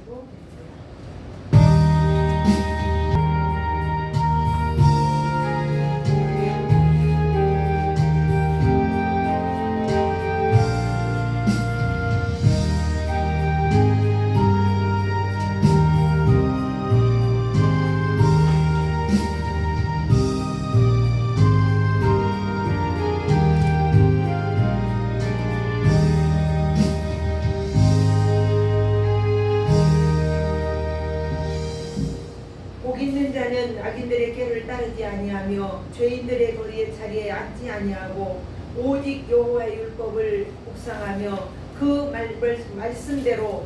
기도하시고 복 있는 자는 악인들의 꾀를 따르지 아니하며 죄인들의 거리의 자리에 앉지 아니하고 오직 여호와의 율법을 묵상하며 그 말씀대로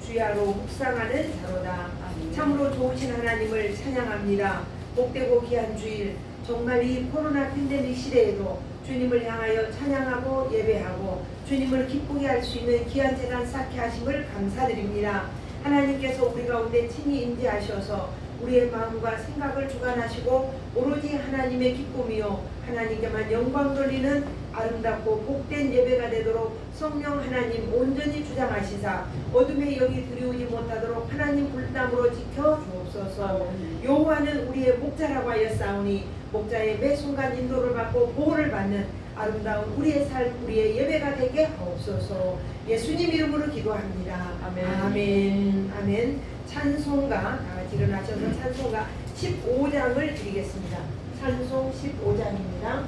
주야로 묵상하는 자로다. 참으로 좋으신 하나님을 찬양합니다. 복되고 귀한 주일, 정말 이 코로나 팬데믹 시대에도 주님을 향하여 찬양하고 예배하고 주님을 기쁘게 할 수 있는 귀한 재단 쌓게 하심을 감사드립니다. 하나님께서 우리 가운데 친히 임재하셔서 우리의 마음과 생각을 주관하시고 오로지 하나님의 기쁨이요 하나님께만 영광 돌리는 아름답고 복된 예배가 되도록 성령 하나님 온전히 주장하시사 어둠의 영이 들이오지 못하도록 하나님 불담으로 지켜 주옵소서. 여호와는 우리의 목자라고 하였사오니 목자의 매 순간 인도를 받고 보호를 받는 아름다운 우리의 삶, 우리의 예배가 되게 하옵소서. 예수님 이름으로 기도합니다. 아멘. 아멘. 아멘. 찬송가 다 같이 일어나셔서 찬송가 15장을 드리겠습니다. 찬송 15장입니다.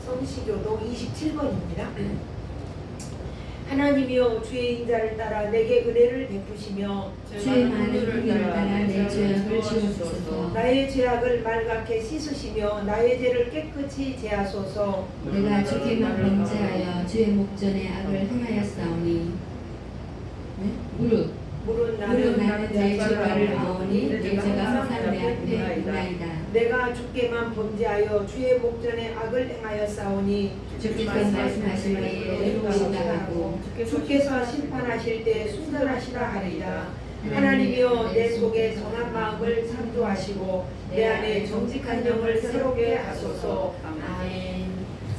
성시교도 27번입니다. 하나님이여 주의 인자를 따라 내게 은혜를 베푸시며 주의 많은 은혜를 따라 내 죄악을 지워주소서. 나의 죄악을 말갛게 씻으시며 나의 죄를 깨끗이 제하소서. 내가 주께만 범죄하여 주의 목전에 악을 행하였사오니 무릇 나는 내 죄가를 아오니 내 죄가 항상 내 앞에 없나이다. 내가 주께만 범죄하여 주의 목전에 악을 행하였사오니 주께서 말씀하신 바에 이루어진다 하고 주께서 심판하실 때 순전하시라 하리라. 하나님이여 내 속에 선한 마음을 창조하시고 내 안에 정직한 영을 새롭게 하소서. 아멘.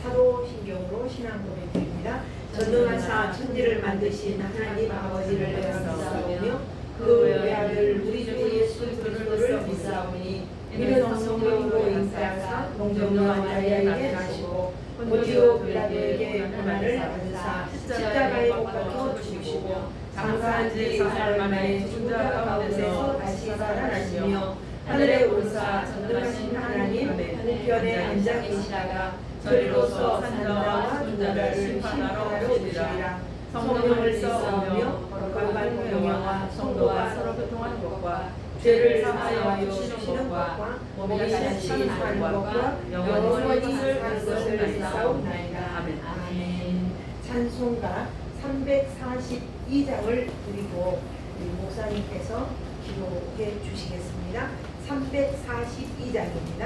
사도신경으로 신앙 고백드립니다. 전능하사 천지를 만드신 하나님 아버지를 내가 믿사오며 그 외아들 우리 주 예수 그리스도를 믿사오니 이는 성령으로 잉태하사 동정녀 마리아에게 나시고 본디오 빌라도에게 고난을 받으사 십자가에 못 박혀 죽으시고 장사한 지 사흘 만에 죽은 자 가운데서 다시 살아나시며 하늘에 오르사 전능하신 하나님 우편에 앉아 계시다가 저리로서 산자와 죽은 자를 심판하러 오시리라. 성령을 믿사오며 거룩한 공영과 성도가 서로 교통하는 것과 죄를 사하여 주시는 것과 몸이 다시 사는 것과 영원히 사는 것을 믿사옵나이다. 아멘. 찬송가 342장을 드리고 우리 목사님께서 기도해 주시겠습니다. 342장입니다.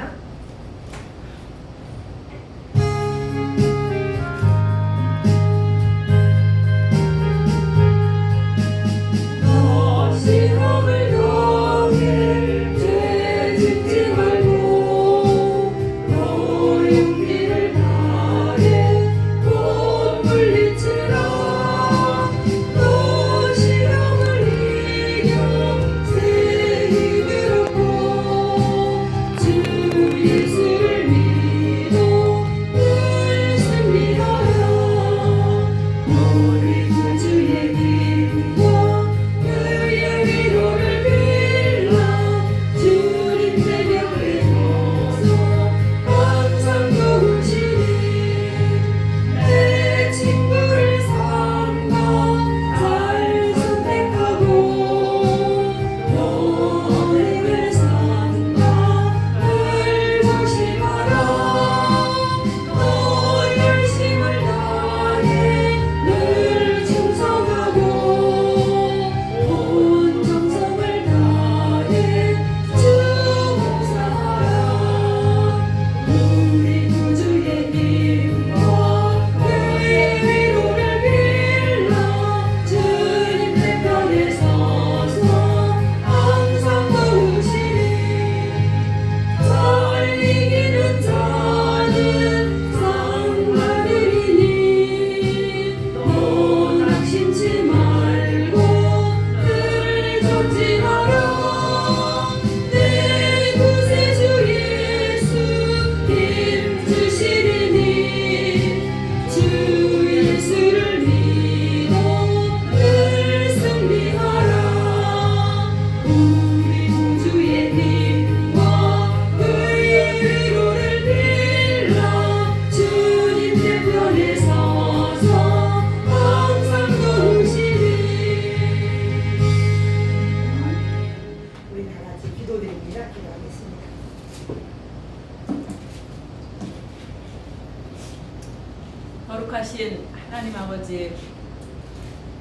거룩하신 하나님 아버지,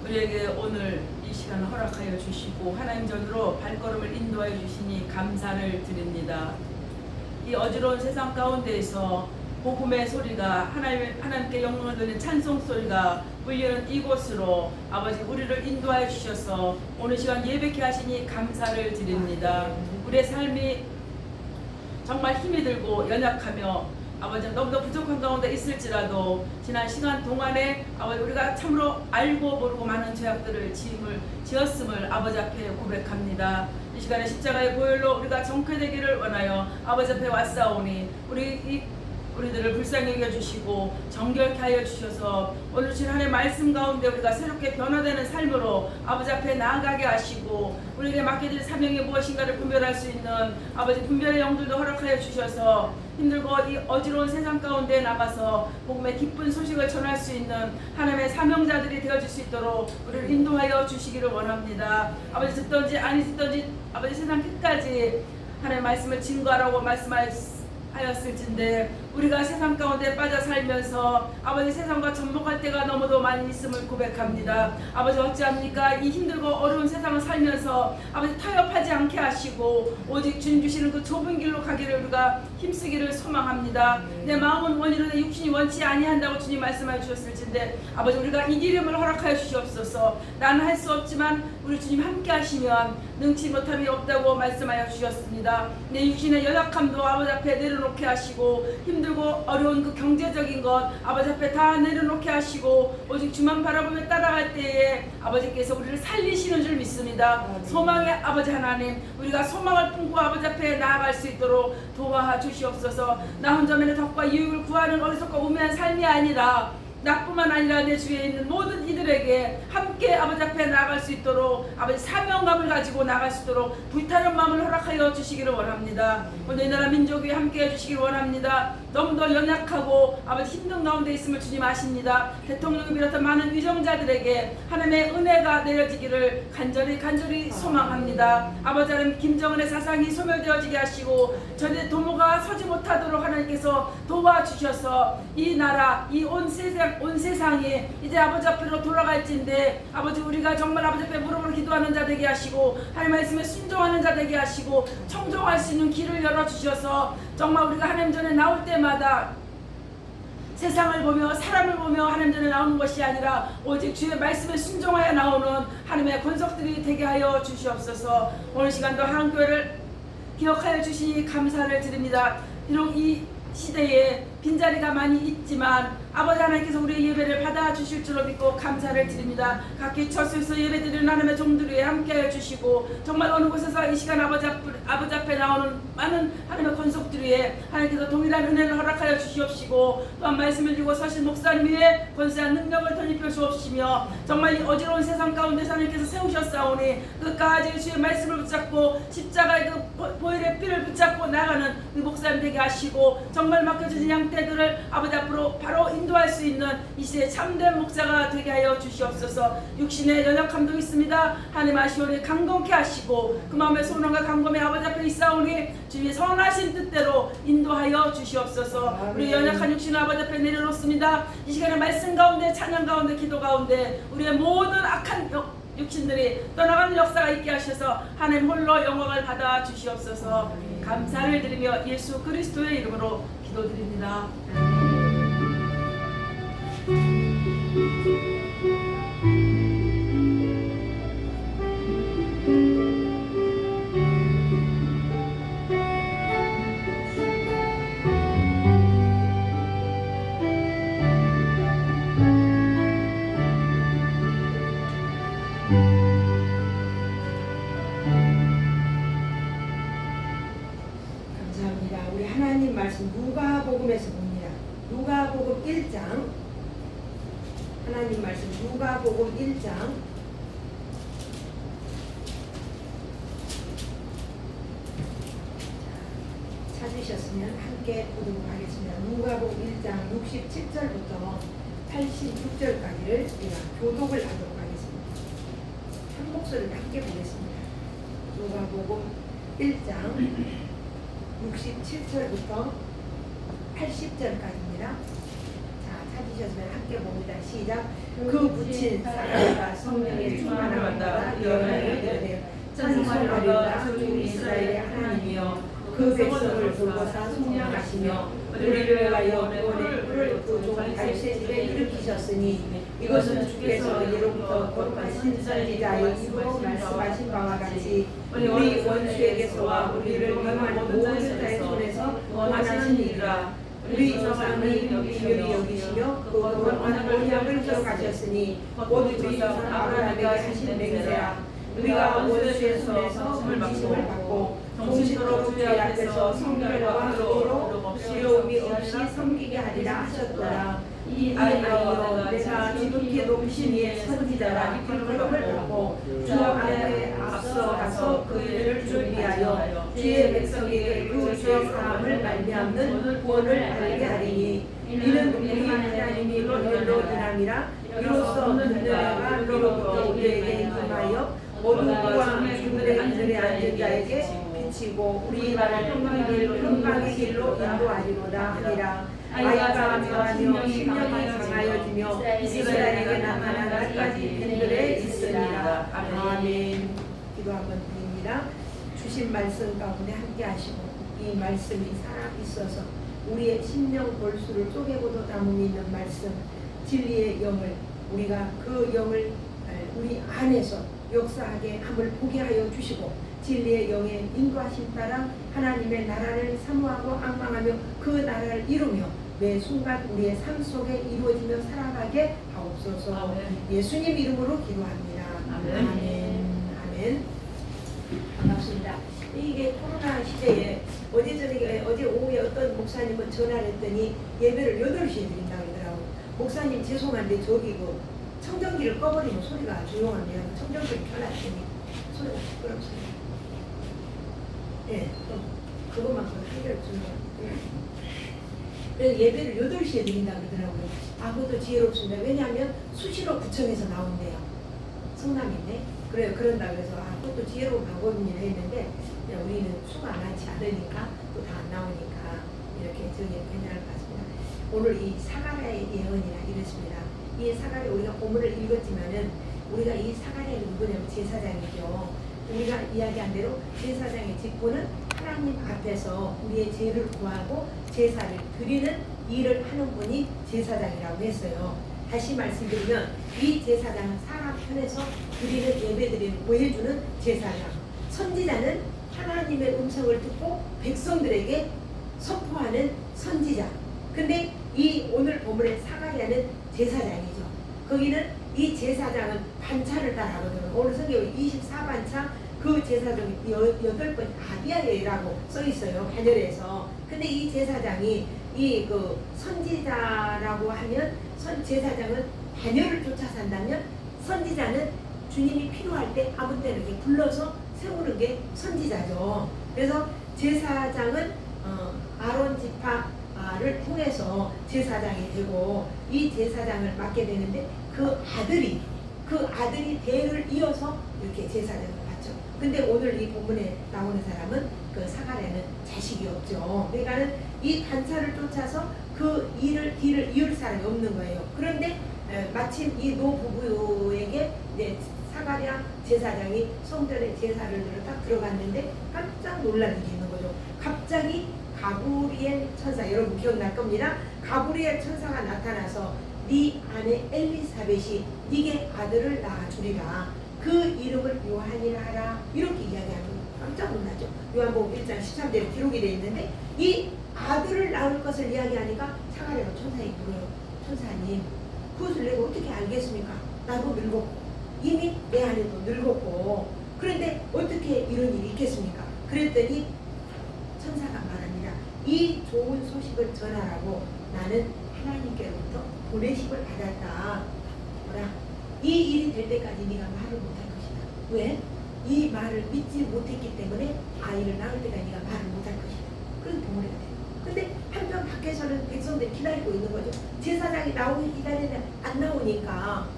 우리에게 오늘 이 시간을 허락하여 주시고 하나님 전으로 발걸음을 인도하여 주시니 감사를 드립니다. 이 어지러운 세상 가운데에서 복음의 소리가 하나님께 영광을 돌리는 찬송 소리가 울리는 이곳으로 아버지 우리를 인도하여 주셔서 오늘 시간 예배케 하시니 감사를 드립니다. 우리의 삶이 정말 힘이 들고 연약하며 아버지 너무나 부족한 가운데 있을지라도 지난 시간 동안에 아버지 우리가 참으로 알고 모르고 많은 죄악들을 지었음을 아버지 앞에 고백합니다. 이 시간에 십자가의 보혈로 우리가 정쾌되기를 원하여 아버지 앞에 왔사오니 우리들을 불쌍히 여겨주시고 정결케 하여 주셔서 오늘 주신 하나님의 말씀 가운데 우리가 새롭게 변화되는 삶으로 아버지 앞에 나아가게 하시고 우리에게 맡겨질 사명이 무엇인가를 분별할 수 있는 아버지 분별의 영들도 허락하여 주셔서 힘들고 이 어지러운 세상 가운데 나가서 복음의 기쁜 소식을 전할 수 있는 하나님의 사명자들이 되어줄 수 있도록 우리를 인도하여 주시기를 원합니다. 아버지 듣든지 아니 듣든지 아버지 세상 끝까지 하나님의 말씀을 증거하라고 말씀하였을진데 우리가 세상 가운데 빠져 살면서 아버지 세상과 접목할 때가 너무도 많이 있음을 고백합니다. 아버지 어찌합니까? 이 힘들고 어려운 세상을 살면서 아버지 타협하지 않게 하시고 오직 주님 주시는 그 좁은 길로 가기를 우리가 힘쓰기를 소망합니다. 내 마음은 원이로되 육신이 원치 아니한다고 주님 말씀하여 주셨을진데 아버지 우리가 이 기름을 허락하여 주시옵소서. 나는 할 수 없지만 우리 주님 함께 하시면 능치 못함이 없다고 말씀하여 주셨습니다. 내 육신의 연약함도 아버지 앞에 내려놓게 하시고 힘들고 어려운 그 경제적인 것 아버지 앞에 다 내려놓게 하시고 오직 주만 바라보며 따라갈 때에 아버지께서 우리를 살리시는 줄 믿습니다. 소망의 아버지 하나님, 우리가 소망을 품고 아버지 앞에 나아갈 수 있도록 도와 주시옵소서. 나 혼자만의 덕과 유익을 구하는 어리석고 우매한 삶이 아니라 나뿐만 아니라 내 주위에 있는 모든 이들에게 함께 아버지 앞에 나아갈 수 있도록 아버지 사명감을 가지고 나아갈 수 있도록 불타는 마음을 허락하여 주시기를 원합니다. 오늘 이 나라 민족 위에 함께 해주시기를 원합니다. 너무도 연약하고 아버지 힘든 가운데 있음을 주님 아십니다. 대통령을 비롯한 많은 위정자들에게 하나님의 은혜가 내려지기를 간절히 소망합니다. 아버지 하나님, 김정은의 사상이 소멸되어지게 하시고 전에 도모가 서지 못하도록 하나님께서 도와주셔서 이 나라, 이 온 세상이 이제 아버지 앞으로 돌아갈진데 아버지 우리가 정말 아버지 앞에 무릎으로 기도하는 자 되게 하시고 하나님 말씀에 순종하는 자 되게 하시고 청종할 수 있는 길을 열어주셔서 정말 우리가 하나님 전에 나올 때마다 세상을 보며 사람을 보며 하나님 전에 나오는 것이 아니라 오직 주의 말씀에 순종하여 나오는 하나님의 권속들이 되게 하여 주시옵소서. 오늘 시간도 한국교회를 기억하여 주시니 감사를 드립니다. 비록 이 시대에 빈자리가 많이 있지만 아버지 하나님께서 우리의 예배를 받아주실 줄로 믿고 감사를 드립니다. 각기 처소에서 예배드리는 하나님의 종들 위에 함께하여 주시고 정말 어느 곳에서 이 시간 아버지 앞에 나오는 많은 하나님의 권속들 위에 하나님께서 동일한 은혜를 허락하여 주시옵시고 또한 말씀을 주고 서신 목사님 위에 권세한 능력을 덧입혀 주옵시며 정말 이 어지러운 세상 가운데서 하나님께서 세우셨사오니 끝까지 주의 말씀을 붙잡고 십자가의 그 보혈의 피를 붙잡고 나가는 그 목사님 되게 하시고 정말 맡겨주신 양떼들을 아버지 앞으로 바로 인도할 수 있는 이 시대의 참된 목사가 되게 하여 주시옵소서. 육신의 연약함도 있습니다. 하나님 아시오니 강건케 하시고 그 마음의 소원과 강건의 아버지 앞에 있사오니 주의 선하신 뜻대로 인도하여 주시옵소서. 우리 연약한 육신을 아버지 앞에 내려놓습니다. 이 시간에 말씀 가운데 찬양 가운데 기도 가운데 우리의 모든 악한 육신들이 떠나가는 역사가 있게 하셔서 하나님 홀로 영광을 받아 주시옵소서. 감사를 드리며 예수 그리스도의 이름으로 기도드립니다. 감사합니다. 우리 하나님 말씀 누가복음에서 봅니다. 누가복음 1장, 하나님 말씀 누가복음 1장 찾으셨으면 함께 보도록 하겠습니다. 누가복음 1장 67절부터 86절까지를 우리가 교독을 하도록 하겠습니다. 한 목소리로 함께 보겠습니다. 누가복음 1장 67절부터 80절까지입니다. 자, 찾으셨으면 함께 봅니다. 시작. 그 붙인 사람과 성령의 충만함마다 예언하여 이르되 찬송하리라 주 이스라엘의 하나님이여 그 백성을 돌보사 성령하시며 우리를 위하여 구원의 뿔을 그종 갈새집에 일으키셨으니 이것은 주께서 예로부터 거룩하신 선지자의 입으로 말씀하신 바와 같이 우리 원수에게서와 우리를 위험한 모든 자의 손에서 원하신 일이라. 우리 조상이 기묘히 여기시며 그 거룩한 언약을 기억하셨으니 곧 우리 조상 아브라함에게 하신 맹세라. 우리가 원수의 손에서 물지심을 받고 정신으로 주의 앞에서 성결과 의로 두려움이 없이 섬기게 하리라 하셨더라. 이 아이여 내가 지극히 높으신 이의 선지자라 일컬음을 받고 주 앞에 앞서 가서 그 일을 준비하여 주의 백성에게 그 죄 사함을 말미암는 구원을 알게 하리니 이는 우리 하나님이 분별로 인함이라. 이로써 그들과 이로부터 우리에게 임하여 모든 왕 중대 하늘에 앉은 자에게 비치고 우리 발을 평강의 길로 인도하리로다 하니라. 아이가 명하며 심령이 강하여지며 이스라엘에게 나타난 날까지 빈들에 있으리라. 아멘. 기도 한번 드립니다. 주신 말씀 가운데 함께 하시고 이 말씀이 살아 있어서 우리의 심령 골수를 쪼개고도 남음이 있는 말씀, 진리의 영을 우리가 그 영을 우리 안에서 역사하게 함을 보게 하여 주시고 진리의 영의 인도하심 따라 하나님의 나라를 사모하고 앙망하며 그 나라를 이루며 매 순간 우리의 삶 속에 이루어지며 살아가게 하옵소서. 아멘. 예수님 이름으로 기도합니다. 아멘. 아멘. 아멘. 반갑습니다. 이게 코로나 시대에 어제 오후에 어떤 목사님은 전화를 했더니 예배를 8시에 드린다고 하더라고요. 목사님 죄송한데 저기 그 청정기를 꺼버리면 소리가 조용하면 청정기를 켜놨더니 소리가 시끄럽습니다. 예, 그것만 해결 좀 그래서 예배를 8시에 드린다고 그러더라고요. 아, 그것도 지혜롭습니다. 왜냐하면 수시로 구청에서 나온대요. 성남인데. 그래요. 그런다 그래서 아, 그것도 지혜로운 방법이라 했는데 그냥 우리는 수가 많지 않으니까 또 다 안 나오니까 이렇게 저기 괜찮을 것 같습니다. 오늘 이 사가랴의 예언이라 이렇습니다. 이 사가랴 우리가 본문을 읽었지만은 우리가 이 사가랴는 누구냐면 제사장이죠. 우리가 이야기한 대로 제사장의 직분은 하나님 앞에서 우리의 죄를 구하고 제사를 드리는 일을 하는 분이 제사장이라고 했어요. 다시 말씀드리면 이 제사장은 사람 편에서 드리는 예배드리는 보여주는 제사장. 선지자는 하나님의 음성을 듣고 백성들에게 선포하는 선지자. 근데 이 오늘 본문의 사가랴는 제사장이죠. 거기는 이 제사장은 반차를 따라하거든요. 오늘 성경 24반차 그 제사장이 8번 아비아라고 써 있어요. 반열에서. 근데 이 제사장이 이 그 선지자라고 하면 제사장은 반열을 쫓아 산다면 선지자는 주님이 필요할 때 아무 때나 이렇게 불러서 세우는 게 선지자죠. 그래서 제사장은 아론 지파를 통해서 제사장이 되고 이 제사장을 맡게 되는데 그 아들이 대를 이어서 이렇게 제사장을 받죠. 근데 오늘 이 본문에 나오는 사람은 그 사가랴는 자식이 없죠. 그러니까는 이 반차를 쫓아서 그 뒤를 이을 사람이 없는 거예요. 그런데 마침 이 노부부에게 이제 사가랴 제사장이 성전에 제사를 드려 딱 들어갔는데 깜짝 놀란 일이 있는 거죠. 갑자기 가브리엘 천사, 여러분 기억날 겁니다. 가브리엘 천사가 나타나서 네 아내 엘리사벳이 네게 아들을 낳아주리라. 그 이름을 요한이라 하라. 이렇게 이야기하는 거예요. 깜짝 놀라죠. 요한복음 1장 13절에 기록이 되어 있는데 이 아들을 낳을 것을 이야기하니까 사가랴가 천사에게 물어요. 천사님, 그것을 내가 어떻게 알겠습니까? 나도 늙었고 이미 내 아내도 늙었고 그런데 어떻게 이런 일이 있겠습니까? 그랬더니 천사가 말합니다. 이 좋은 소식을 전하라고 나는 하나님께로부터 보내심을 받았다. 뭐라? 이 일이 될 때까지 네가 말을 못할 것이다. 왜? 이 말을 믿지 못했기 때문에 아이를 낳을 때까지 네가 말을 못할 것이다. 그래서 봉우리가 돼요. 근데 한편 밖에서는 백성들이 기다리고 있는 거죠. 제사장이 나오기 기다리는데 안 나오니까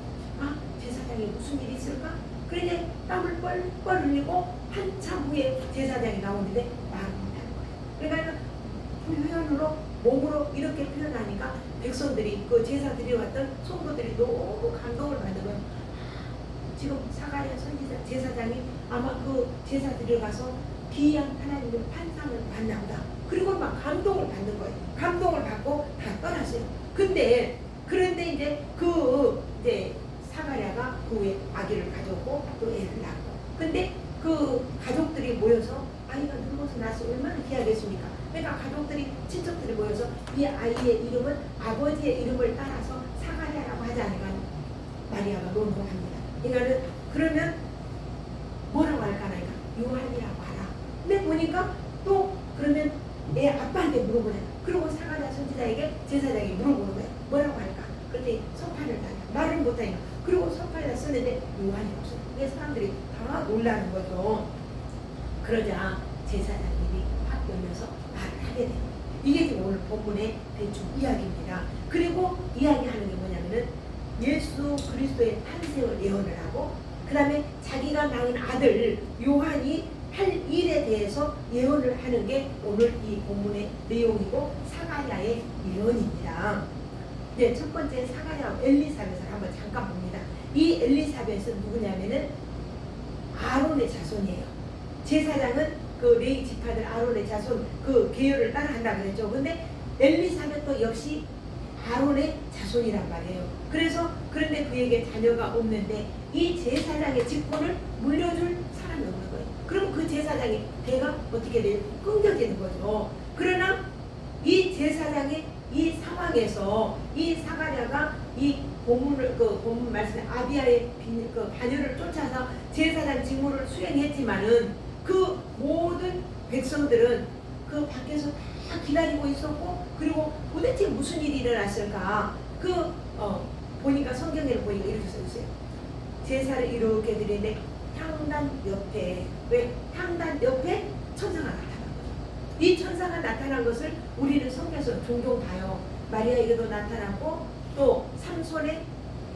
아, 제사장이 무슨 일이 있을까? 그러니 땀을 뻘뻘 흘리고 한참 후에 제사장이 나오는데 말을 못하는 거예요. 그러니까 표현으로 몸으로 이렇게 표현하니까 백성들이 그 제사 드려왔던 성도들이 너무 감동을 받는 거예요. 지금 사가랴 선지자 제사장이 아마 그 제사 드려가서 귀한 하나님의 판상을 받나 보다. 그리고 막 감동을 받는 거예요. 감동을 받고 다 떠났어요. 그런데 이제 이제 사가랴가 그 후에 아기를 가졌고 또 애를 낳고. 근데 그 가족들이 모여서 아이가 늙어서 낳아서 얼마나 귀하겠습니까? 그러니까 가족들이 친척들이 모여서 이 아이의 이름은 아버지의 이름을 따라서 사가랴라고 하지 않으니까 마리아가 논문합니다. 그러니까는 그러면 뭐라고 할까 하니까 요한이라고 하라. 근데 보니까 또 그러면 애 아빠한테 물어보잖아. 그리고 사가랴 선지자에게 제사장이 물어보는 거야. 뭐라고 할까? 그런데 서판을 따냐. 말을 못하니까. 그리고 서판에다 쓰는데 요한이 없어. 그게 사람들이 다 놀라는 거죠. 그러자 제사장 입이 확 열려서 말을 하게 돼요. 이게 지금 오늘 본문의 대충 이야기입니다. 그리고 이야기하는 게 뭐냐면은 예수 그리스도의 탄생을 예언을 하고 그 다음에 자기가 낳은 아들 요한이 할 일에 대해서 예언을 하는 게 오늘 이 본문의 내용이고 사가랴의 예언입니다. 네, 첫 번째 사가랴 엘리사벳을 한번 잠깐 봅니다. 이 엘리사벳은 누구냐면은 아론의 자손이에요. 제사장은 그 레위 지파들 아론의 자손 그 계열을 따라한다 그랬죠. 근데 엘리사벳도 역시 아론의 자손이란 말이에요. 그런데 그에게 자녀가 없는데 이 제사장의 직분을 물려줄 사람이 없는 거예요. 그럼 그 제사장의 대가 어떻게 돼요? 끊겨지는 거죠. 그러나 이 제사장의 이 상황에서 이 사가랴가 이 본문 말씀에 아비야의 그 반열을 쫓아서 제사장 직무를 수행했지만은 그 모든 백성들은 그 밖에서 다 기다리고 있었고, 그리고 도대체 무슨 일이 일어났을까? 보니까 성경에는 보니까 이렇게 써 있어요. 제사를 이렇게 드리는데 향단 옆에, 왜? 향단 옆에 천사가 나타난 거죠. 이 천사가 나타난 것을 우리는 성경에서 종종 봐요. 마리아에게도 나타났고 또 삼손의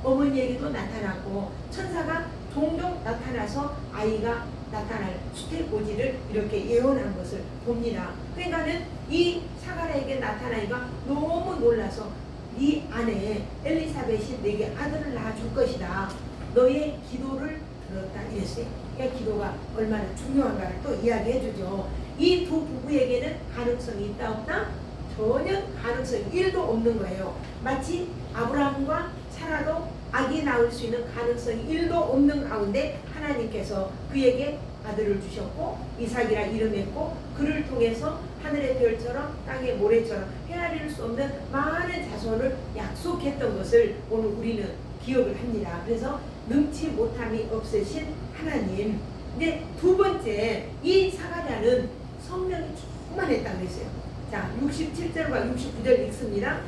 어머니에게도 나타났고, 천사가 종종 나타나서 아이가 나타날 수태고지를 이렇게 예언한 것을 봅니다. 그러니까는 이 사가랴에게 나타나니까 너무 놀라서 네 아내 엘리사벳이 내게 아들을 낳아줄 것이다. 너의 기도를 들었다 이랬어요. 그러니까 기도가 얼마나 중요한가를 또 이야기해 주죠. 이 두 부부에게는 가능성이 있다 없다? 전혀 가능성이 1도 없는 거예요. 마치 아브라함과 사라도 아기 낳을 수 있는 가능성이 1도 없는 가운데 하나님께서 그에게 아들을 주셨고 이삭이라 이름했고, 그를 통해서 하늘의 별처럼 땅의 모래처럼 헤아릴 수 없는 많은 자손을 약속했던 것을 오늘 우리는 기억을 합니다. 그래서 능치 못함이 없으신 하나님. 근데 두 번째, 이 사가랴는 성령이 충만했다고 했어요. 자, 67절과 69절 읽습니다.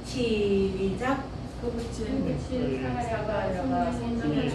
시작.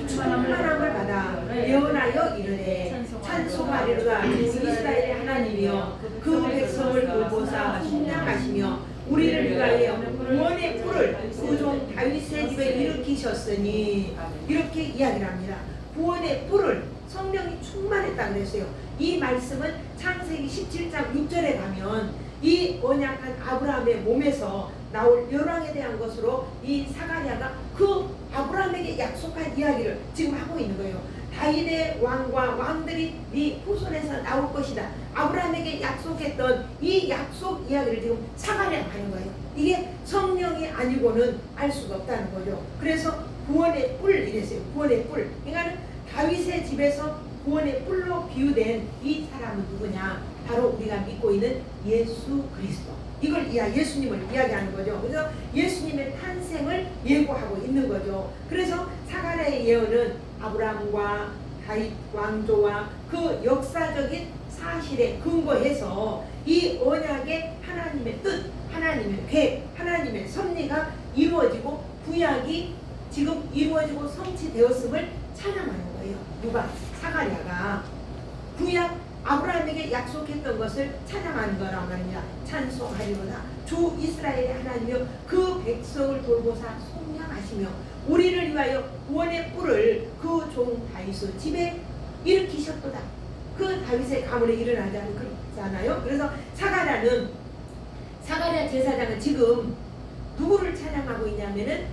충만함을 받아 예언하여 이르되 찬송하리로다. 이스라엘의 하나님이여 그 백성을 돌보사 속량하시며 우리를 위하여 구원의 뿔을 그 종 다윗의 집에 일으키셨으니, 이렇게 이야기를 합니다. 구원의 뿔을 성령이 충만했다고 그랬어요. 이 말씀은 창세기 17장 6절에 가면 이 언약한 아브라함의 몸에서 나올 열왕에 대한 것으로 이 사가랴가 그 아브라함에게 약속한 이야기를 지금 하고 있는 거예요. 다윗의 왕과 왕들이 네 후손에서 나올 것이다. 아브라함에게 약속했던 이 약속 이야기를 지금 사가랴가 하는 거예요. 이게 성령이 아니고는 알 수가 없다는 거죠. 그래서 구원의 뿔 이랬어요. 구원의 뿔. 그러니까 다윗의 집에서 구원의 뿔로 비유된 이 사람은 누구냐? 바로 우리가 믿고 있는 예수 그리스도. 이걸 예수님을 이야기하는 거죠. 그래서 예수님의 탄생을 예고하고 있는 거죠. 그래서 사가랴의 예언은 아브라함과 다윗 왕조와 그 역사적인 사실에 근거해서 이 언약의 하나님의 뜻, 하나님의 계획, 하나님의 섭리가 이루어지고 구약이 지금 이루어지고 성취되었음을 찬양하는 거예요. 누가? 사가랴가. 구약 아브라함에게 약속했던 것을 찬양하는 거란 말입니다. 찬송하리로다. 주 이스라엘의 하나님이여 그 백성을 돌보사 속량하시며 우리를 위하여 구원의 뿔을 그 종 다윗의 집에 일으키셨도다. 그 다윗의 가문에 일어나지 않잖아요. 그래서 사가랴 제사장은 지금 누구를 찬양하고 있냐면은,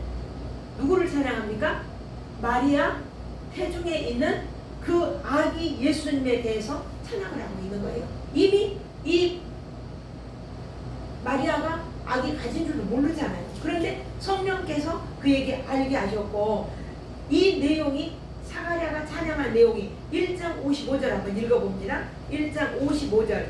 누구를 찬양합니까? 마리아 태중에 있는 그 아기 예수님에 대해서 찬양을 하고 있는 거예요. 이미 이 마리아가 아기 가진 줄도 모르잖아요. 그런데 성령께서 그에게 알게 하셨고, 이 내용이 사가랴가 찬양한 내용이 1장 55절 한번 읽어봅니다. 1장 55절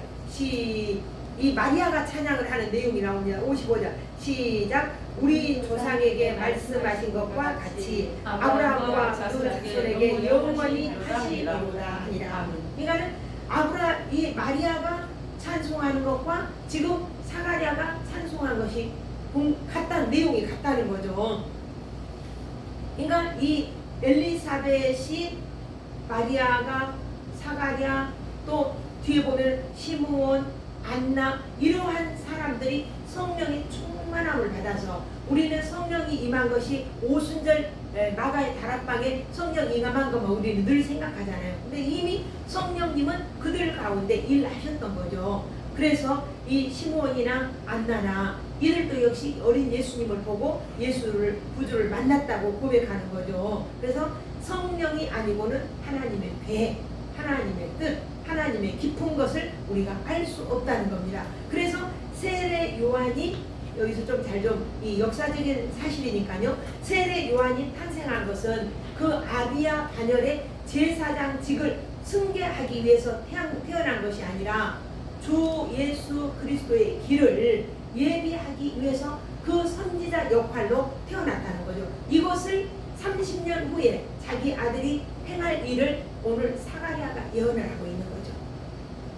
이 마리아가 찬양을 하는 내용이 나옵니다. 55절 시작. 우리 조상에게 말씀하신 것과 같이 아브라함과 그 자손에게 영원히 하시리로다 하니라. 그러니까는 이 마리아가 찬송하는 것과 지금 사가랴가 찬송한 것이 같다는 내용이 같다는 거죠. 그러니까 이 엘리사벳이 마리아가 사가랴 또 뒤에 보면 시므온 안나 이러한 사람들이 성령의 충만함을 받아서 우리는 성령이 임한 것이 오순절 마가의 다락방에 성령 임함한 것만 우리는 늘 생각하잖아요. 근데 이미 성령님은 그들 가운데 일하셨던 거죠. 그래서 이 시므온이나 안나나 이들도 역시 어린 예수님을 보고 예수를 구주를 만났다고 고백하는 거죠. 그래서 성령이 아니고는 하나님의 배, 하나님의 뜻, 하나님의 깊은 것을 우리가 알 수 없다는 겁니다. 그래서 세례 요한이 여기서 좀 이 역사적인 사실이니까요. 세례 요한이 탄생한 것은 그 아비야 반열의 제사장직을 승계하기 위해서 태어난 것이 아니라 주 예수 그리스도의 길을 예비하기 위해서 그 선지자 역할로 태어났다는 거죠. 이것을 30년 후에 자기 아들이 행할 일을 오늘 사가랴가 예언을 하고 있는 거죠.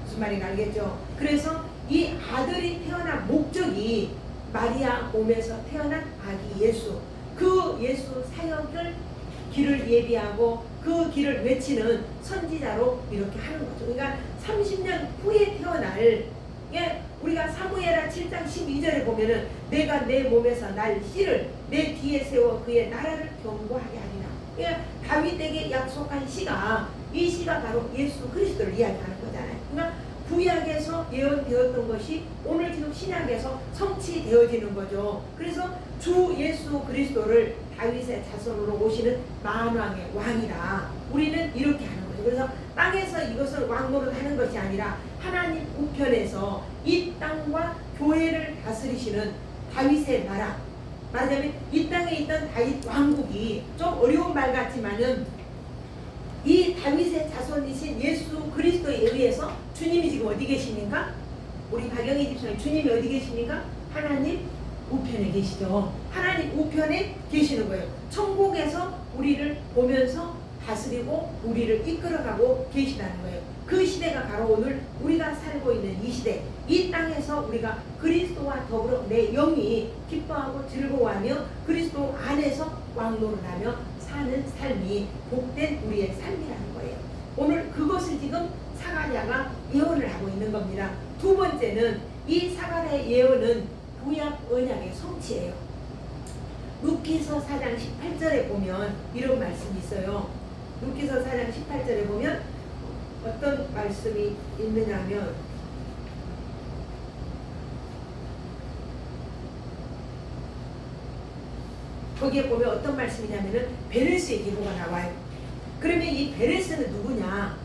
무슨 말인가 알겠죠? 그래서 이 아들이 태어난 목적이 마리아 몸에서 태어난 아기 예수, 그 예수 사역을 길을 예비하고 그 길을 외치는 선지자로 이렇게 하는 거죠. 그러니까 30년 후에 태어날, 우리가 사무엘하 7장 12절에 보면은 내가 내 몸에서 날 씨를 내 뒤에 세워 그의 나라를 견고하게 하리라. 그러니까 다윗에게 약속한 시가, 이 시가 바로 예수 그리스도를 이야기하는 거잖아요. 그러니까 구약에서 예언되었던 것이 오늘 지금 신약에서 성취되어지는 거죠. 그래서 주 예수 그리스도를 다윗의 자손으로 오시는 만왕의 왕이라 우리는 이렇게 하는 거죠. 그래서 땅에서 이것을 왕노릇하는 것이 아니라 하나님 우편에서 이 땅과 교회를 다스리시는 다윗의 나라, 말하자면 이 땅에 있던 다윗 왕국이 좀 어려운 말 같지만은 이 다윗의 자손이신 예수 그리스도에 의해서 주님이 지금 어디 계십니까? 우리 박영희 집사님, 주님이 어디 계십니까? 하나님 우편에 계시죠. 하나님 우편에 계시는 거예요. 천국에서 우리를 보면서 다스리고 우리를 이끌어가고 계시다는 거예요. 그 시대가 바로 오늘 우리가 살고 있는 이 시대, 이 땅에서 우리가 그리스도와 더불어 내 영이 기뻐하고 즐거워하며 그리스도 안에서 왕노릇하며 사는 삶이 복된 우리의 삶이라는 거예요. 오늘 그것을 지금 사가랴가 예언을 하고 있는 겁니다. 두 번째는 이 사가랴의 예언은 구약 언약의 성취예요. 룻기서 4장 18절에 보면 이런 말씀이 있어요. 룻기서 4장 18절에 보면 어떤 말씀이 있느냐 하면 거기에 보면 어떤 말씀이냐면은 베레스의 계보가 나와요. 그러면 이 베레스는 누구냐?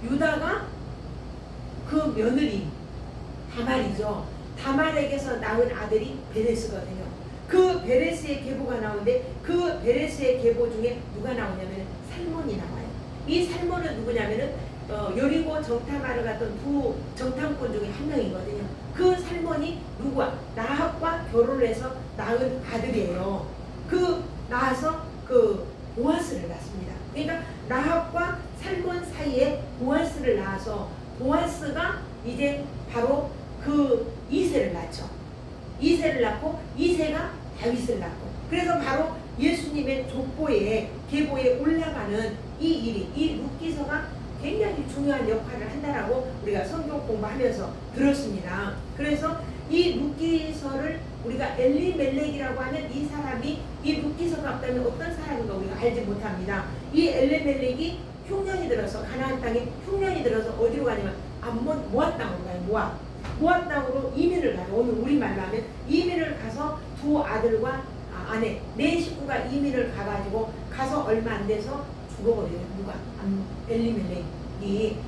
유다가 그 며느리 다말이죠. 다말에게서 낳은 아들이 베레스거든요. 그 베레스의 계보가 나오는데 그 베레스의 계보 중에 누가 나오냐면 살몬이 나와요. 이 살몬은 누구냐면은 여리고 정탐하러 갔던 두 정탐꾼 중에 한 명이거든요. 그 살몬이 누구와? 라합과 결혼을 해서 낳은 아들이에요. 그 낳아서 그 보아스를 낳습니다. 그러니까 라합과 살몬 사이에 보아스를 낳아서 보아스가 이제 바로 그 이새를 낳죠. 이새를 낳고 이새가 다윗을 낳고, 그래서 바로 예수님의 족보에 계보에 올라가는 이 일이, 이 룻기서가 굉장히 중요한 역할을 한다라고 우리가 성경 공부하면서 들었습니다. 그래서 이 룻기서를 우리가 엘리멜렉이라고 하는 이 사람이 이 룻기서가 없다면 어떤 사람인가 우리가 알지 못합니다. 이 엘리멜렉이 흉년이 들어서 가나안 땅에 흉년이 들어서 어디로 가냐면 암몬 모압 땅으로 가요. 모압 땅으로 이민을 가요. 오늘 우리말로 하면 이민을 가서 두 아들과 아내 네 식구가 이민을 가가지고 가서 얼마 안 돼서 죽어버려요. 누가?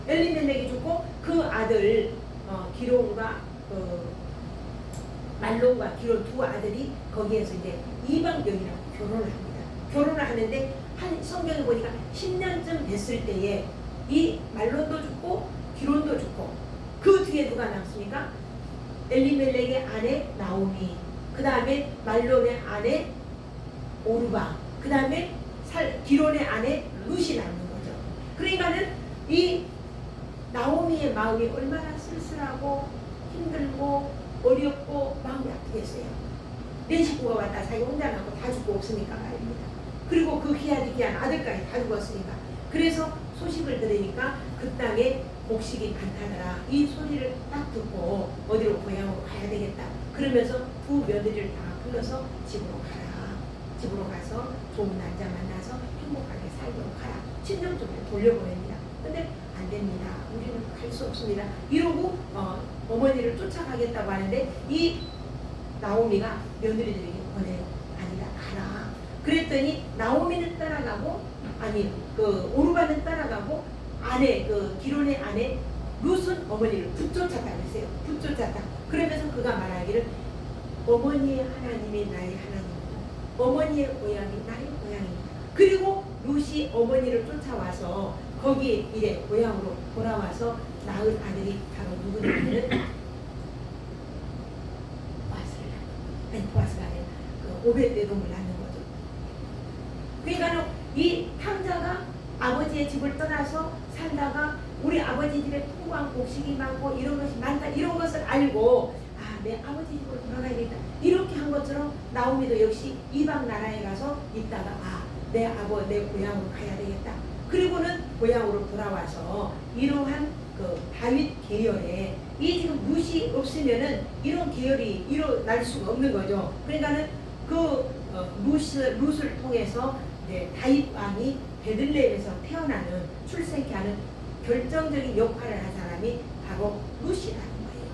엘리멜렉이 죽고 그 아들 기론과 말론과 기론 두 아들이 거기에서 이제 이방병이라고 결혼을 합니다. 결혼을 하는데 한 성경에 보니까 10년쯤 됐을 때에 이 말론도 죽고 기론도 죽고 그 뒤에 누가 남습니까? 엘리멜렉의 아내 나오미, 그 다음에 말론의 아내 오르바, 그 다음에 기론의 아내 룻이 남는 거죠. 그러니까는 이 나오미의 마음이 얼마나 쓸쓸하고 힘들고 어렵고 마음이 아프겠어요. 내 식구가 왔다 자기 혼자 남고 다 죽고 없으니까 말입니다. 그리고 그 귀한 아들까지 다 죽었으니까. 그래서 소식을 들으니까 그 땅에 곡식이 많다더라. 이 소리를 딱 듣고 어디로 고향으로 가야 되겠다. 그러면서 두 며느리를 다 불러서 집으로 가라. 집으로 가서 좋은 남자 만나서 행복하게 살도록 하라. 친정쪽으로 돌려보냅니다. 근데 안 됩니다. 우리는 갈 수 없습니다. 이러고 어머니를 쫓아가겠다고 하는데 이 나오미가 며느리들에게 보내요. 아니다, 가라. 그랬더니 나오미는 따라가고 그 오르바는 따라가고 그 기론의 아내 룻은 어머니를 붙쫓았다고 했어요. 붙쫓았다. 그러면서 그가 말하기를 어머니의 하나님이 나의 하나님이고 어머니의 고향이 나의 고향입니다. 그리고 룻이 어머니를 쫓아와서 거기 이래 고향으로 돌아와서 낳은 아들이 바로 누구냐면은 보아스가 아니라 그 오벳에돔을 낳는 거죠. 그러니까 이 탕자가 아버지의 집을 떠나서 살다가 우리 아버지 집에 풍부한 곡식이 많고 이런 것이 많다 이런 것을 알고 내 아버지 집으로 돌아가야겠다 이렇게 한 것처럼 나오미도 역시 이방 나라에 가서 있다가 내 고향으로 가야 되겠다. 그리고는 고향으로 돌아와서 이러한 그 다윗 계열에 이 지금 룻이 없으면은 이런 계열이 일어날 수가 없는 거죠. 그러니까는 그 룻을 통해서 다윗 왕이 베들레헴에서 태어나는 출생케 하는 결정적인 역할을 한 사람이 바로 룻이라는 거예요.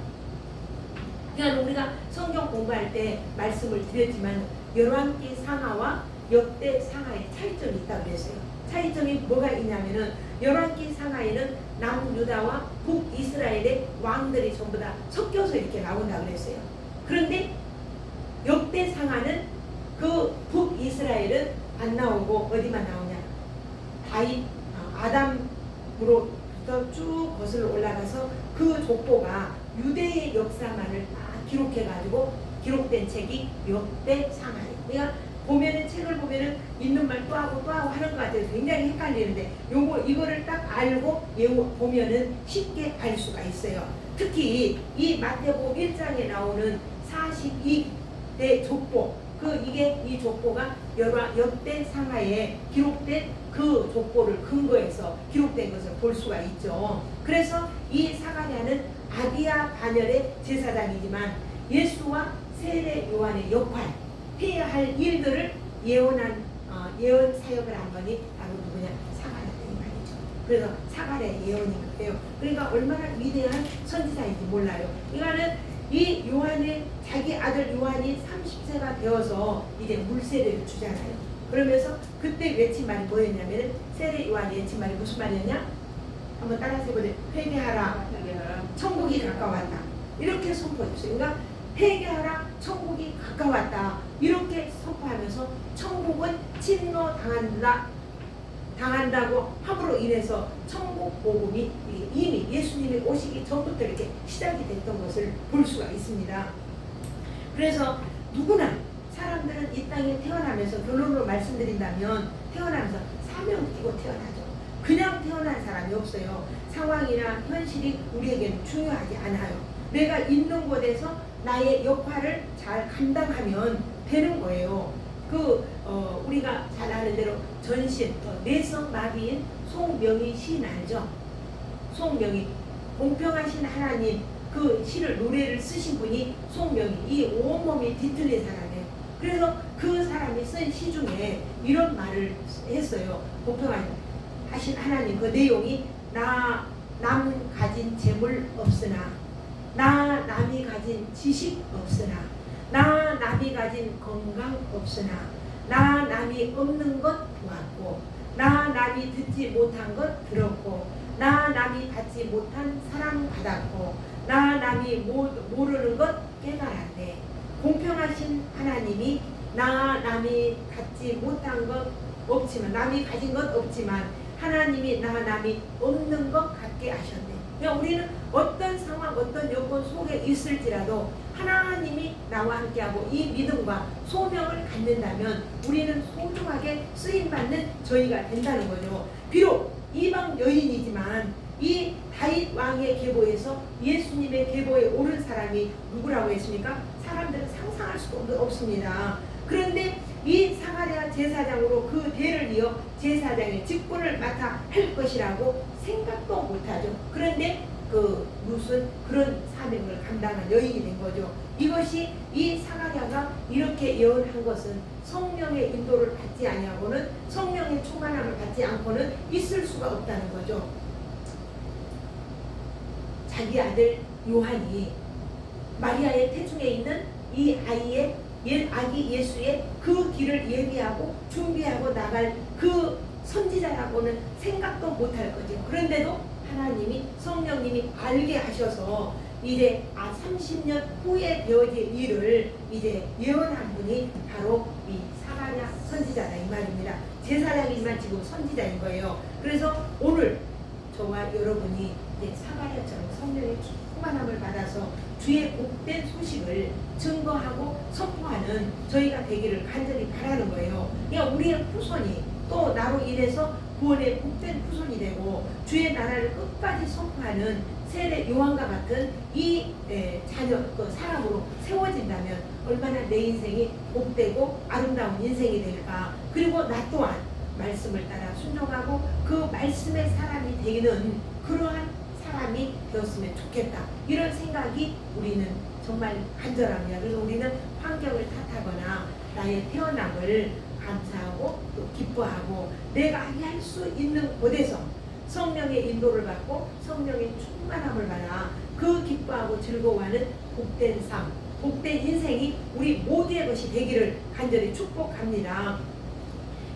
그러니까 우리가 성경 공부할 때 말씀을 드렸지만 열왕기 상하와 역대 상하의 차이점이 있다고 그랬어요. 차이점이 뭐가 있냐면은 열왕기 상하에는 남유다와 북이스라엘의 왕들이 전부 다 섞여서 이렇게 나온다고 그랬어요. 그런데 역대 상하는 그 북이스라엘은 안 나오고 어디만 나오냐? 다윗 아담으로부터 쭉 거슬러 올라가서 그 족보가 유대의 역사만을 다 기록해가지고 기록된 책이 역대 상하예요. 그러니까 보면은 책을 보면은 있는 말 또 하고 하는 것 같아서 굉장히 헷갈리는데 이거를 딱 알고 보면은 쉽게 알 수가 있어요. 특히 이 마태복음 1장에 나오는 42대 족보 이게 이 족보가 역대 상하에 기록된 그 족보를 근거해서 기록된 것을 볼 수가 있죠. 그래서 이 사가랴는 아비야 반열의 제사장이지만 예수와 세례 요한의 역할 해야 할 일들을 예언 사역을 한 분이 바로 누구냐? 사가랴이 말이죠. 그래서 사가랴의 예언인 거예요. 그러니까 얼마나 위대한 선지자인지 몰라요. 이거는 이 요한의 자기 아들 요한이 30세가 되어서 이제 물세례를 주잖아요. 그러면서 그때 외친 말이 뭐였냐면 세례 요한이 외친 말이 무슨 말이었냐? 한번 따라서 해보세요. 회개하라. 천국이 가까웠다. 이렇게 선포했어요. 그러니까 회개하라. 천국이 가까웠다. 이렇게 선포하면서 천국은 당한다고 함으로 인해서 천국 복음이 이미 예수님이 오시기 전부터 이렇게 시작이 됐던 것을 볼 수가 있습니다. 그래서 누구나 사람들은 이 땅에 태어나면서 결론으로 말씀드린다면 태어나면서 사명 끼고 태어나죠. 그냥 태어난 사람이 없어요. 상황이나 현실이 우리에게는 중요하지 않아요. 내가 있는 곳에서 나의 역할을 잘 감당하면 되는 거예요. 우리가 잘 아는 대로 전신, 내성 마비인 송명희 시인 알죠? 송명희, 공평하신 하나님 그 시를 노래를 쓰신 분이 송명희, 이 온몸이 뒤틀린 사람이에요. 그래서 그 사람이 쓴 시 중에 이런 말을 했어요. 공평하신 하나님 그 내용이 남 가진 재물 없으나 남이 가진 지식 없으나 남이 가진 건강 없으나 남이 없는 것 보았고 남이 듣지 못한 것 들었고 남이 받지 못한 사랑 받았고 남이 모르는 것 깨달았네. 공평하신 하나님이 남이 갖지 못한 것 없지만 남이 가진 것 없지만 하나님이 남이 없는 것 같게 하셨네. 그러니까 우리는 어떤 상황 어떤 여건 속에 있을지라도 하나님이 나와 함께하고 이 믿음과 소명을 갖는다면 우리는 소중하게 쓰임받는 저희가 된다는 거죠. 비록 이방 여인이지만 이 다윗 왕의 계보에서 예수님의 계보에 오른 사람이 누구라고 했습니까? 사람들은 상상할 수도 없습니다. 그런데 이 사가랴 제사장으로 그 대를 이어 제사장의 직분을 맡아 할 것이라고 생각도 못하죠. 그런데 그 무슨 그런 사명을 감당한 여인이 된 거죠. 이것이 이 사가랴가 이렇게 예언한 것은 성령의 인도를 받지 아니하고는 성령의 충만함을 받지 않고는 있을 수가 없다는 거죠. 자기 아들 요한이 마리아의 태중에 있는 이 아이의 아기 예수의 그 길을 예비하고 준비하고 나갈 그 선지자라고는 생각도 못할 거죠. 그런데도 하나님이 성령님이 알게 하셔서 이제 30년 후에 되어질 일을 이제 예언한 분이 바로 이 사가랴 선지자다 이 말입니다. 제사장이지만 지금 선지자인 거예요. 그래서 오늘 저와 여러분이 이제 사가랴처럼 성령의 충만함을 받아서 주의 복된 소식을 증거하고 선포하는 저희가 되기를 간절히 바라는 거예요. 그러니까 우리의 후손이 또 나로 인해서 구원의 복된 후손이 되고 주의 나라를 끝까지 선포하는 세례 요한과 같은 이 자녀 그 사람으로 세워진다면 얼마나 내 인생이 복되고 아름다운 인생이 될까. 그리고 나 또한 말씀을 따라 순종하고 그 말씀의 사람이 되는 그러한 사람이 되었으면 좋겠다. 이런 생각이 우리는 정말 간절합니다. 그래서 우리는 환경을 탓하거나 나의 태어남을 감사하고 또 기뻐하고 내가 할 수 있는 곳에서 성령의 인도를 받고 성령의 충만함을 받아 그 기뻐하고 즐거워하는 복된 삶, 복된 인생이 우리 모두의 것이 되기를 간절히 축복합니다.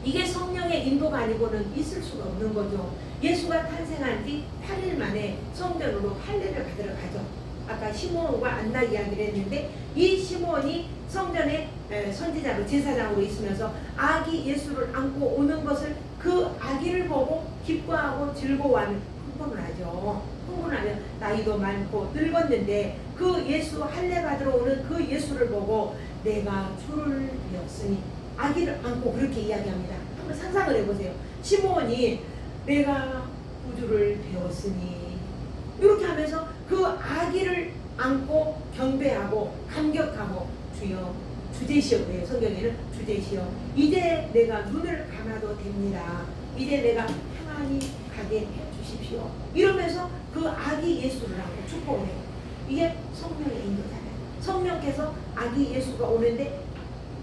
이게 성령의 인도가 아니고는 있을 수가 없는 거죠. 예수가 탄생한 뒤 8일 만에 성전으로 할례를 받으러 가죠. 아까 시므온과 안나 이야기를 했는데 이 시므온이 성전에 선지자로 제사장으로 있으면서 아기 예수를 안고 오는 것을 그 아기를 보고 기뻐하고 즐거워하는 흥분을 하죠. 흥분하면 나이도 많고 늙었는데 그 예수 할례 받으러 오는 그 예수를 보고 내가 주를 배웠으니 아기를 안고 그렇게 이야기합니다. 한번 상상을 해보세요. 시므온이 내가 구주를 배웠으니 이렇게 하면서 그 아기를 안고 경배하고 감격하고 주여 주제시여 그래요. 성경에는 주제시여 이제 내가 눈을 감아도 됩니다. 이제 내가 평안히 가게 해주십시오. 이러면서 그 아기 예수를 안고 축복을 해요. 이게 성령의 인도잖아요. 성령께서 아기 예수가 오는데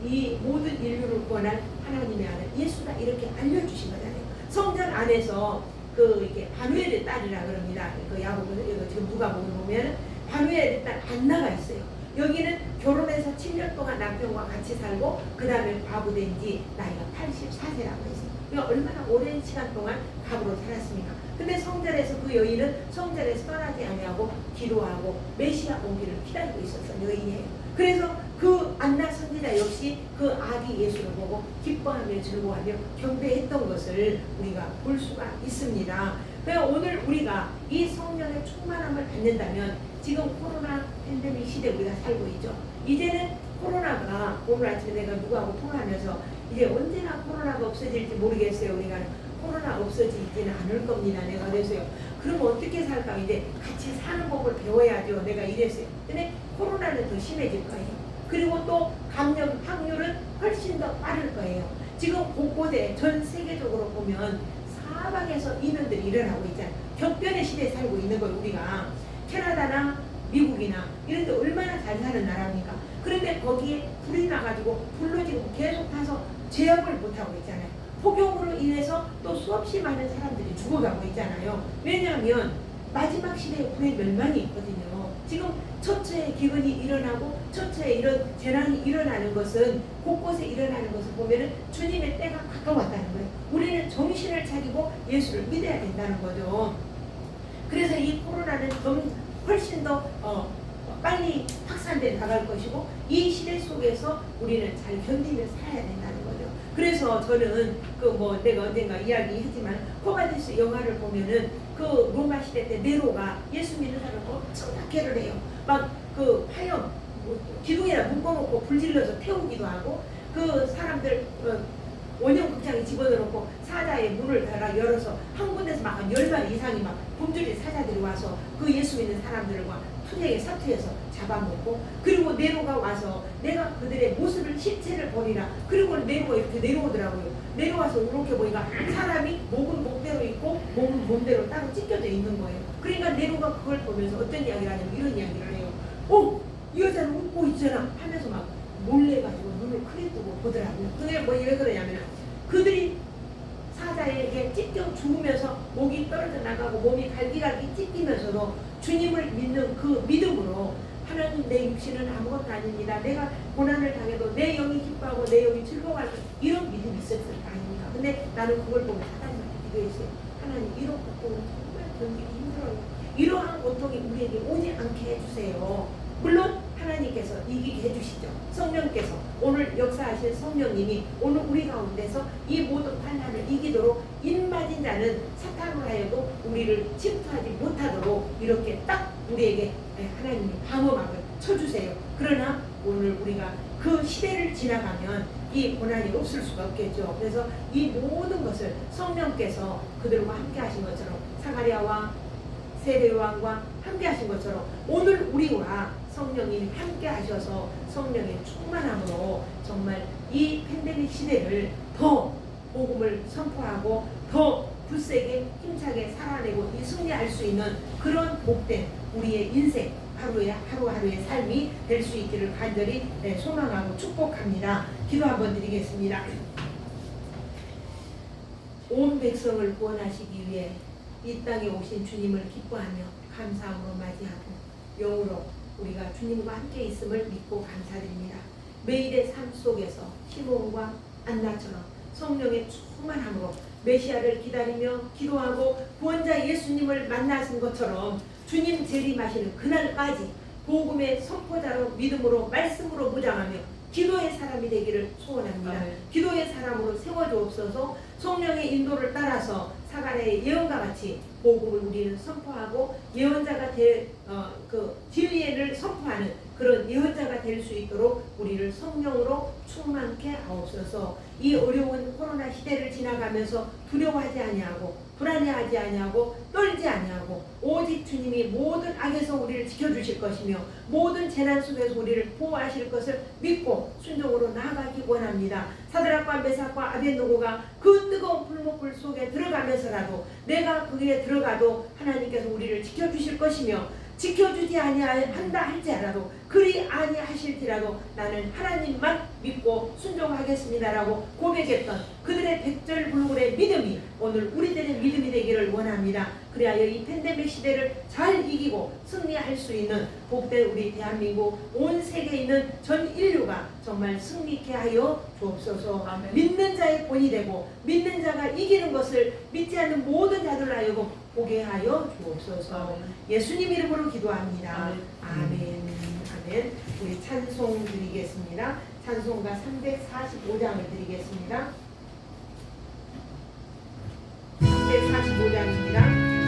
이 모든 인류를 구원할 하나님의 아들 예수가 이렇게 알려주신 거잖아요. 성전 안에서 그 이게 바누엘의 딸이라 그럽니다. 그 야고보는 이거 지금 누가복음 보면 바누엘의 딸 안나가 있어요. 여기는 결혼해서 7년 동안 남편과 같이 살고 그 다음에 과부된 지 나이가 84세라고 했어요. 그러니까 얼마나 오랜 시간 동안 과부로 살았습니까? 근데 성전에서 그 여인은 성전에서 떠나지 아니하고 기도하고 메시아 오기를 기다리고 있었던 여인이에요. 그래서 그 안나 선지자 역시 그 아기 예수를 보고 기뻐하며 즐거워하며 경배했던 것을 우리가 볼 수가 있습니다. 그래서 오늘 우리가 이 성령의 충만함을 받는다면 지금 코로나 팬데믹 시대 우리가 살고 있죠. 이제는 코로나가 오늘 아침에 내가 누구하고 통화하면서 이제 언제나 코로나가 없어질지 모르겠어요. 우리가 코로나 없어지지는 않을 겁니다. 내가 그래서요. 그럼 어떻게 살까? 이제 같이 사는 법을 배워야죠. 내가 이랬어요. 근데 코로나는 더 심해질 거예요. 그리고 또 감염 확률은 훨씬 더 빠를 거예요. 지금 곳곳에 전 세계적으로 보면 사방에서 이민들이 일어나고 있잖아요. 격변의 시대에 살고 있는 거예요. 우리가 캐나다나 미국이나 이런 데 얼마나 잘 사는 나라입니까? 그런데 거기에 불이 나가지고 불로 지금 계속 타서 제압을 못하고 있잖아요. 폭염으로 인해서 또 수없이 많은 사람들이 죽어가고 있잖아요. 왜냐하면 마지막 시대에 불의 멸망이 있거든요. 지금 처처에 기근이 일어나고 처처에 이런 재난이 일어나는 것은 곳곳에 일어나는 것을 보면은 주님의 때가 가까웠다는 거예요. 우리는 정신을 차리고 예수를 믿어야 된다는 거죠. 그래서 이 코로나는 훨씬 더 빨리 확산돼 나갈 것이고 이 시대 속에서 우리는 잘 견디며 살아야 된다는 거죠. 그래서 저는 내가 언젠가 이야기했지만 호가데스 영화를 보면은 그 로마 시대 때 네로가 예수 믿는 사람을 엄청 박해를 해요. 막 그 화염 기둥에다 묶어놓고 불질러서 태우기도 하고 그 사람들 원형극장에 집어넣고 사자의 문을 달아 열어서 한 군데서 막 10마리 이상이 막 굶주린 사자들이 와서 그 예수 믿는 사람들과 투쟁의 사투에서 잡아먹고, 그리고 네로가 와서 내가 그들의 모습을 실체를 버리라. 그리고 네로가 이렇게 내려오더라고요. 내려와서 이렇게 보니까 사람이 목은 목대로 있고 몸은 몸대로 따로 찢겨져 있는 거예요. 그러니까 네로가 그걸 보면서 어떤 이야기를 하냐면 이런 이야기를 해요. 이 여자는 웃고 있잖아 하면서 막 몰래가지고 눈을 크게 뜨고 보더라고요. 그게 왜 그러냐면 그들이 사자에게 찢겨 죽으면서 목이 떨어져 나가고 몸이 갈기갈기 찢기면서도 주님을 믿는 그 믿음으로 하나님, 내 육신은 아무것도 아닙니다. 내가 고난을 당해도 내 영이 기뻐하고 내 영이 즐거워할 수, 이런 믿음이 있었을 거 아닙니까? 근데 나는 그걸 보고 하나님한테 기도했어요. 하나님, 이런 고통은 정말 견디기 힘들어요. 이러한 고통이 우리에게 오지 않게 해주세요. 물론 하나님께서 이기게 해주시죠. 성령께서, 오늘 역사하신 성령님이 오늘 우리 가운데서 이 모든 환난을 이기도록 인맞은 자는 사탄으로 하여금 우리를 침투하지 못하도록 이렇게 딱 우리에게 하나님이 방어막을 쳐주세요. 그러나 오늘 우리가 그 시대를 지나가면 이 고난이 없을 수가 없겠죠. 그래서 이 모든 것을 성령께서 그들과 함께 하신 것처럼, 사가랴 왕, 세례 왕과 함께 하신 것처럼 오늘 우리와 성령님이 함께 하셔서 성령의 충만함으로 정말 이 팬데믹 시대를 더 복음을 선포하고 더 굳세게 힘차게 살아내고 이 승리할 수 있는 그런 복된 우리의 인생 하루하루의 삶이 될 수 있기를 간절히 소망하고 축복합니다. 기도 한번 드리겠습니다. 온 백성을 구원하시기 위해 이 땅에 오신 주님을 기뻐하며 감사함으로 맞이하고 영으로 우리가 주님과 함께 있음을 믿고 감사드립니다. 매일의 삶 속에서 시몬과 안나처럼 성령의 충만함으로 메시아를 기다리며 기도하고 구원자 예수님을 만나신 것처럼 주님 재림하시는 그날까지 복음의 선포자로 믿음으로 말씀으로 무장하며 기도의 사람이 되기를 소원합니다. 아멘. 기도의 사람으로 세워주옵소서. 성령의 인도를 따라서 사가랴의 예언과 같이 복음을 우리는 선포하고 예언자가 그 진리를 선포하는 그런 예언자가 될 수 있도록 우리를 성령으로 충만케 하옵소서. 이 어려운 코로나 시대를 지나가면서 두려워하지 아니하고 불안해하지 아니하고 떨지 아니하고 오직 주님이 모든 악에서 우리를 지켜주실 것이며 모든 재난 속에서 우리를 보호하실 것을 믿고 순종으로 나아가기 원합니다. 사드락과 메삭과 아벳느고가 그 뜨거운 불목불 속에 들어가면서라도 내가 거기에 들어가도 하나님께서 우리를 지켜주실 것이며 지켜주지 아니한다 할지라도 그리 아니하실지라도 나는 하나님만 믿고 순종하겠습니다라고 고백했던 그들의 백절불굴의 믿음이 오늘 우리들의 믿음이 되기를 원합니다. 그리하여 이 팬데믹 시대를 잘 이기고 승리할 수 있는 복된 우리 대한민국 온 세계에 있는 전 인류가 정말 승리케 하여 주옵소서. 아멘. 믿는 자의 본이 되고 믿는 자가 이기는 것을 믿지 않는 모든 자들로 하여금 보게 하여 주옵소서. 아멘. 예수님 이름으로 기도합니다. 아멘. 아멘. 아멘. 우리 찬송 드리겠습니다. 찬송가 345장을 드리겠습니다. 345장입니다.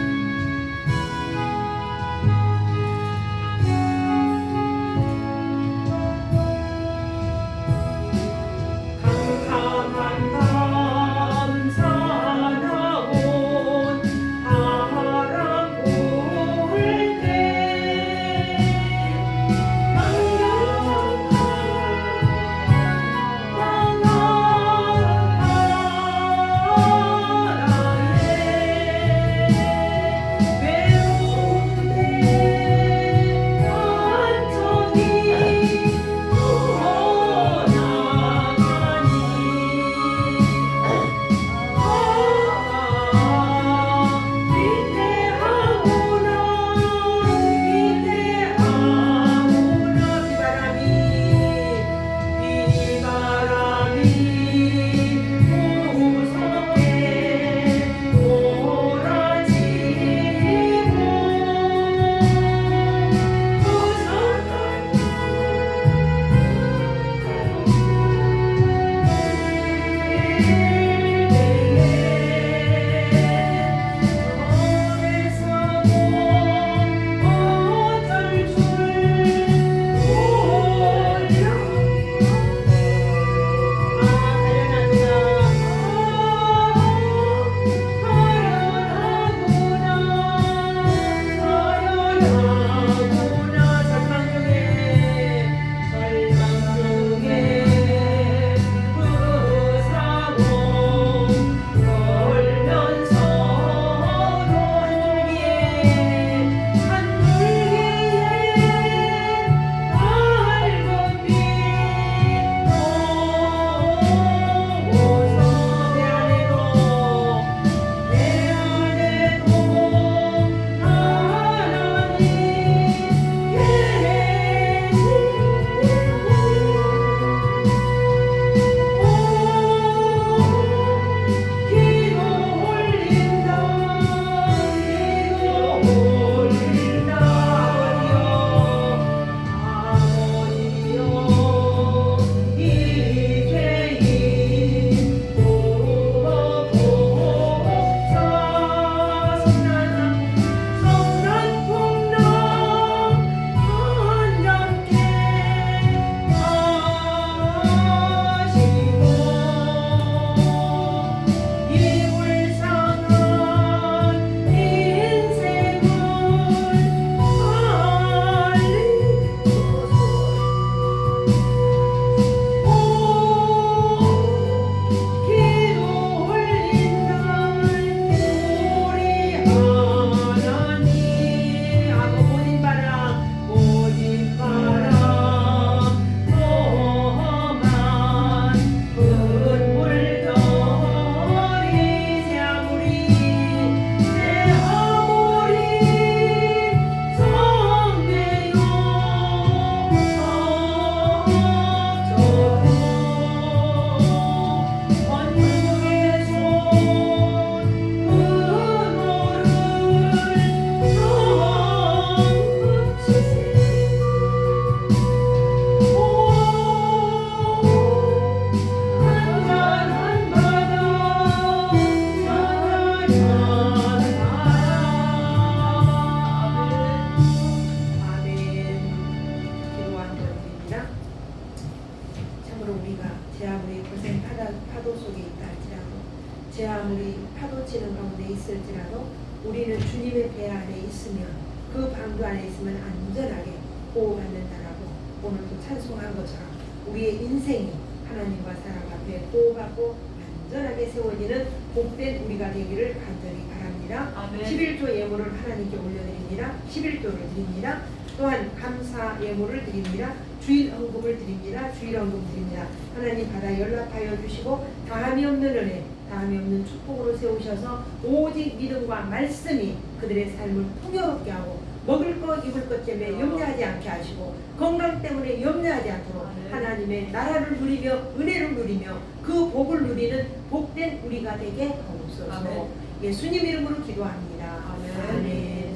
제 아무리 파도치는 가운데 있을지라도 우리는 주님의 배 안에 있으면 그 방주 안에 있으면 안전하게 보호받는다라고 오늘도 찬송한 것처럼 우리의 인생이 하나님과 사람 앞에 보호받고 안전하게 세워지는 복된 우리가 되기를 간절히 바랍니다. 아멘. 11조 예물을 하나님께 올려드립니다. 11조를 드립니다. 또한 감사 예물을 드립니다. 주일 헌금을 드립니다. 주일 헌금 드립니다. 하나님 바다 연락하여 주시고 다함이 없는 은혜, 다함이 없는 축복으로 세우셔서 오직 믿음과 말씀이 그들의 삶을 풍요롭게 하고 먹을 것 입을 것 때문에 염려하지 않게 하시고 건강 때문에 염려하지 않도록 하나님의 나라를 누리며 은혜를 누리며 그 복을 누리는 복된 우리가 되게 하옵소서. 아멘. 예수님 이름으로 기도합니다. 아멘. 아멘.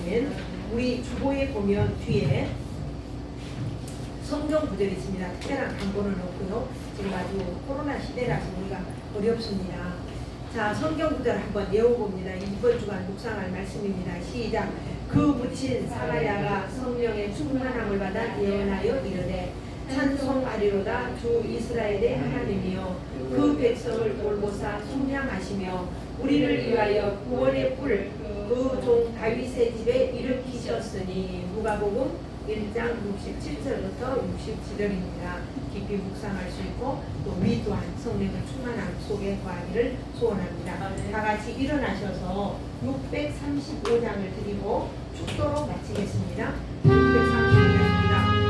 아멘. 우리 주보에 보면 뒤에 성경 구절이 있습니다. 특별한 광고는 없고요. 지금 아주 코로나 시대라서 우리가 어렵습니다. 자, 성경 구절 한번 외워봅니다. 이번 주간 묵상할 말씀입니다. 시작. 그 묻힌 사마리아가 성령의 충만함을 받아 예언하여 이르되 찬송하리로다 주 이스라엘의 하나님이여 그 백성을 돌보사 속량하시며 우리를 위하여 구원의 뿔 그 종 다윗의 집에 일으키셨으니 누가복음 1장 67절부터 67절입니다. 깊이 묵상할 수 있고 또 위도한 성령의 충만함 속에 거하기를 소원합니다. 아멘. 다 같이 일어나셔서 635장을 드리고 축도로 마치겠습니다. 635장입니다.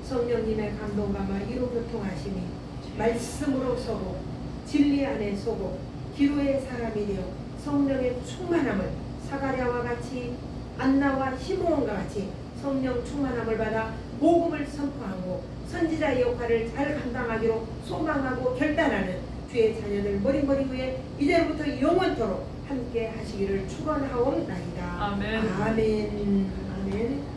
성령님의 감동감과 이루 교통하심이 말씀으로 서고 진리 안에 서고 기도의 사람이 되어 성령의 충만함을 사가랴와 같이 안나와 시므온과 같이 성령 충만함을 받아 복음을 선포하고 선지자의 역할을 잘 감당하기로 소망하고 결단하는 주의 자녀들 머리머리 위에 이제부터 영원토록 함께 하시기를 축원하옵나이다. 아멘. 아멘. 아멘.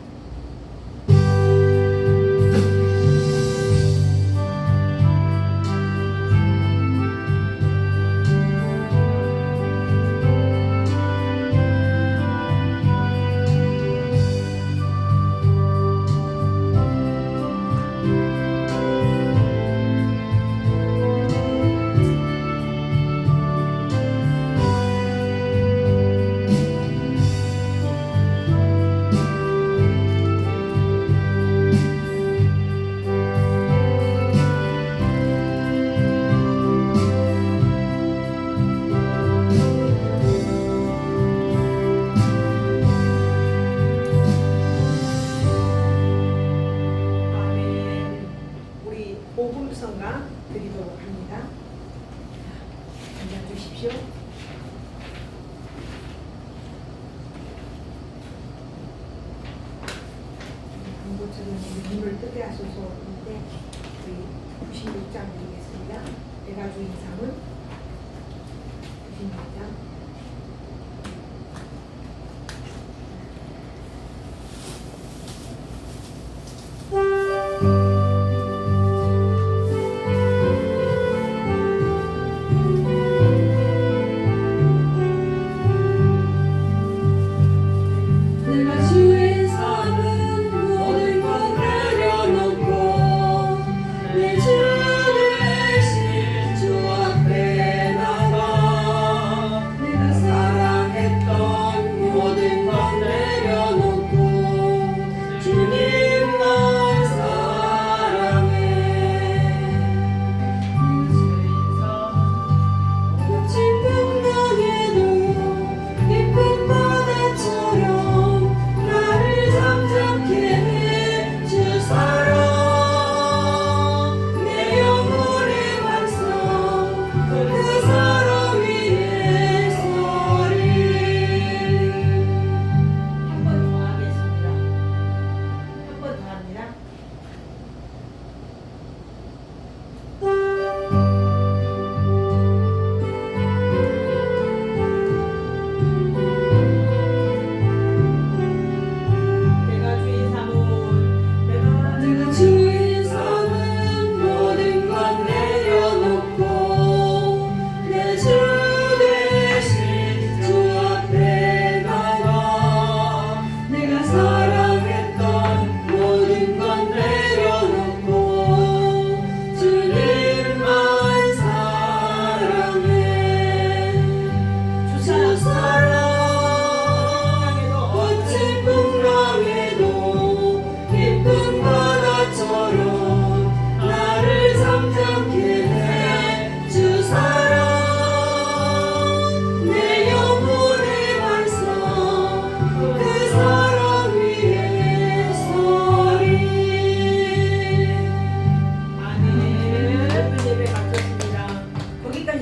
복음성가 드리도록 합니다. 앉아주십시오. 광고처럼 눈을 뜨게 하소서인데 우리 96장 드리겠습니다. 대가주 인상은 96장